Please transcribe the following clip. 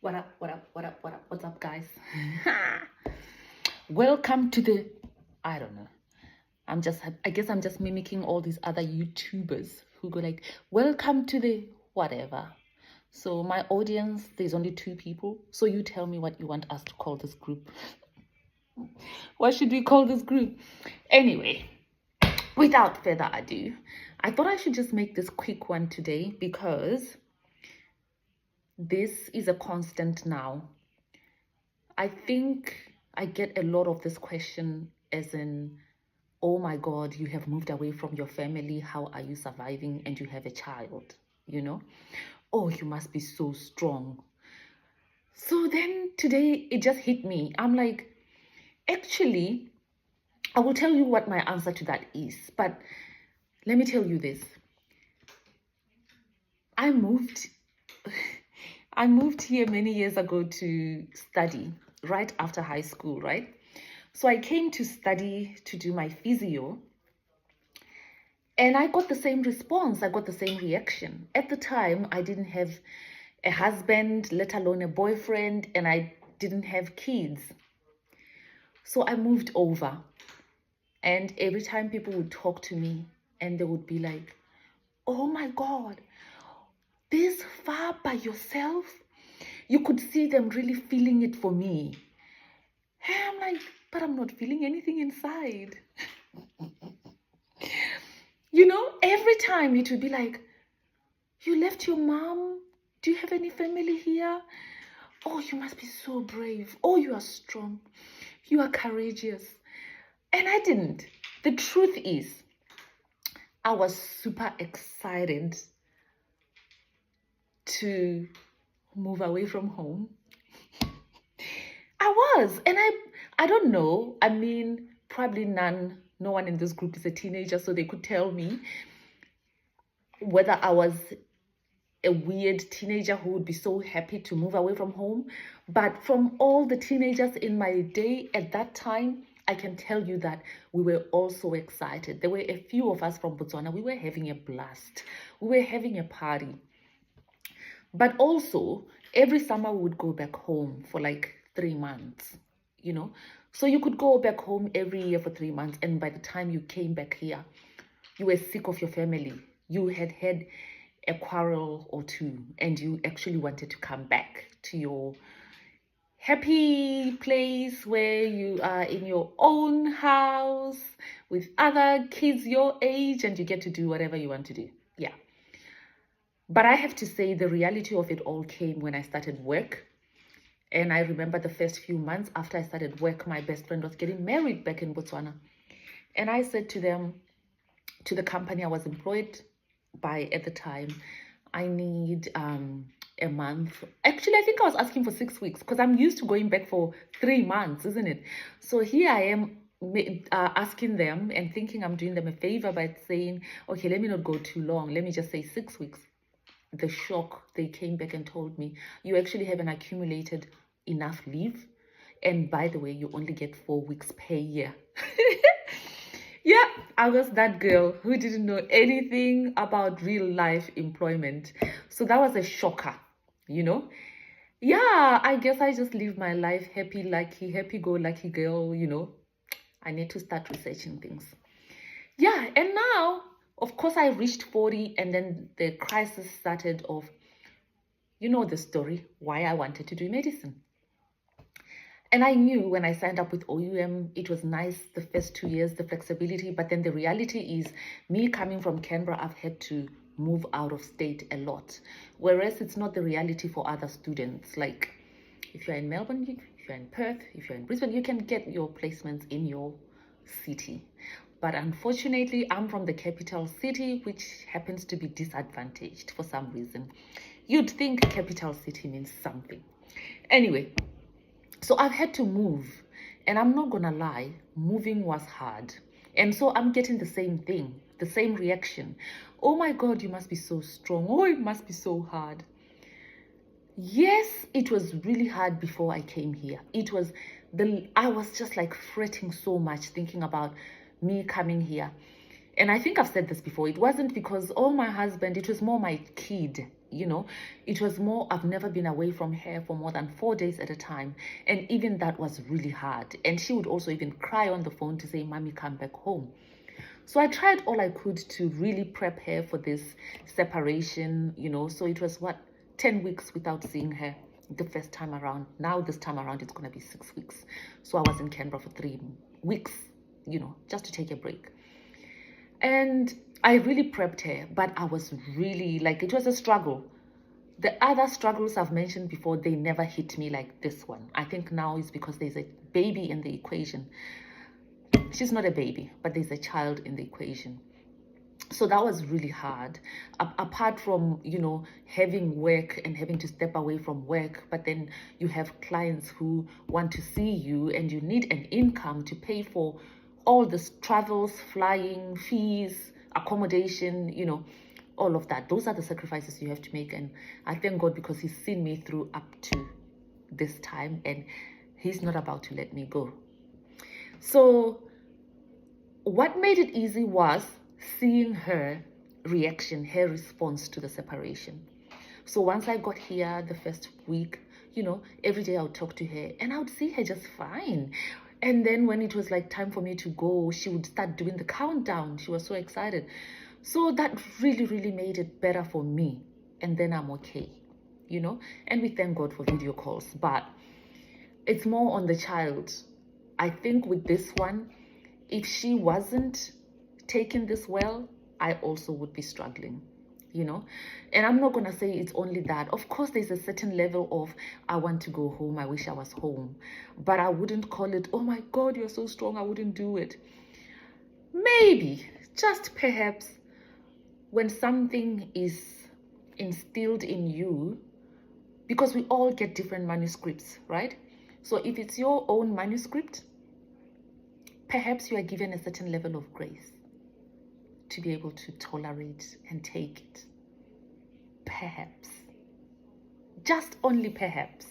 What up, what up, what up, what up, what's up, guys? Welcome to the, I don't know. I guess I'm just mimicking all these other YouTubers who go like, welcome to the whatever. So my audience, there's only 2 people. So you tell me what you want us to call this group. What should we call this group? Anyway, without further ado, I thought I should just make this quick one today because this is a constant now. I think I get a lot of this question as in, oh my God, you have moved away from your family. How are you surviving? And you have a child, you know? Oh, you must be so strong. So then today it just hit me. I'm like, actually, I will tell you what my answer to that is. But let me tell you this. I moved here many years ago to study right after high school, right? So I came to study to do my physio, and I got the same response. I got the same reaction. At the time, I didn't have a husband, let alone a boyfriend, and I didn't have kids. So I moved over, and every time people would talk to me, and they would be like, oh my God, this far by yourself? You could see them really feeling it for me. And I'm like, but I'm not feeling anything inside. You know, every time it would be like, you left your mom? Do you have any family here? Oh, you must be so brave. Oh, you are strong. You are courageous. And I didn't. The truth is, I was super excited to move away from home. I was. And I don't know. I mean, probably no one in this group is a teenager, so they could tell me whether I was a weird teenager who would be so happy to move away from home. But from all the teenagers in my day at that time, I can tell you that we were all so excited. There were a few of us from Botswana. We were having a blast. We were having a party. But also, every summer we would go back home for like 3 months, you know. So you could go back home every year for 3 months. And by the time you came back here, you were sick of your family. You had had a quarrel or 2, and you actually wanted to come back to your happy place where you are in your own house with other kids your age, and you get to do whatever you want to do. Yeah. But I have to say the reality of it all came when I started work. And I remember the first few months after I started work, my best friend was getting married back in Botswana. And I said to them, to the company I was employed by at the time, I need a month. Actually, I think I was asking for 6 weeks because I'm used to going back for 3 months, isn't it? So here I am asking them and thinking I'm doing them a favor by saying, okay, let me not go too long. Let me just say 6 weeks. The shock, they came back and told me, you actually haven't accumulated enough leave. And by the way, you only get 4 weeks per year. Yeah, I was that girl who didn't know anything about real life employment. So that was a shocker, you know? Yeah, I guess I just live my life happy-go-lucky girl, you know? I need to start researching things. Yeah, and now, of course, I reached 40 and then the crisis started of, you know the story, why I wanted to do medicine. And I knew when I signed up with OUM, it was nice the first 2 years, the flexibility. But then the reality is me coming from Canberra, I've had to move out of state a lot. Whereas it's not the reality for other students. Like if you're in Melbourne, if you're in Perth, if you're in Brisbane, you can get your placements in your city. But unfortunately, I'm from the capital city, which happens to be disadvantaged for some reason. You'd think capital city means something. Anyway, so I've had to move, and I'm not gonna lie, moving was hard. And so I'm getting the same thing, the same reaction. Oh my God, you must be so strong. Oh, it must be so hard. Yes, it was really hard before I came here. I was just like fretting so much thinking about me coming here. And I think I've said this before. It wasn't because, oh, my husband, it was more my kid. You know, it was more, I've never been away from her for more than 4 days at a time. And even that was really hard. And she would also even cry on the phone to say, Mommy, come back home. So I tried all I could to really prep her for this separation, you know. So it was 10 weeks without seeing her the first time around. Now this time around, it's going to be 6 weeks. So I was in Canberra for 3 weeks, you know, just to take a break. And I really prepped her, but I was really, like, it was a struggle. The other struggles I've mentioned before, they never hit me like this one. I think now it's because there's a baby in the equation. She's not a baby, but there's a child in the equation. So that was really hard. Apart from, you know, having work and having to step away from work, but then you have clients who want to see you and you need an income to pay for all the travels, flying, fees, accommodation, you know, all of that. Those are the sacrifices you have to make. And I thank God because he's seen me through up to this time and he's not about to let me go. So what made it easy was seeing her reaction, her response to the separation. So once I got here the first week, you know, every day I would talk to her and I would see her just fine. And then when it was like time for me to go, she would start doing the countdown. She was so excited. So that really, really made it better for me. And then I'm okay, you know. And we thank God for video calls. But it's more on the child. I think with this one, if she wasn't taking this well, I also would be struggling, you know. And I'm not going to say it's only that. Of course, there's a certain level of, I want to go home, I wish I was home. But I wouldn't call it, oh my God, you're so strong, I wouldn't do it. Maybe, just perhaps, when something is instilled in you, because we all get different manuscripts, right? So if it's your own manuscript, perhaps you are given a certain level of grace to be able to tolerate and take it. Perhaps. Just only perhaps.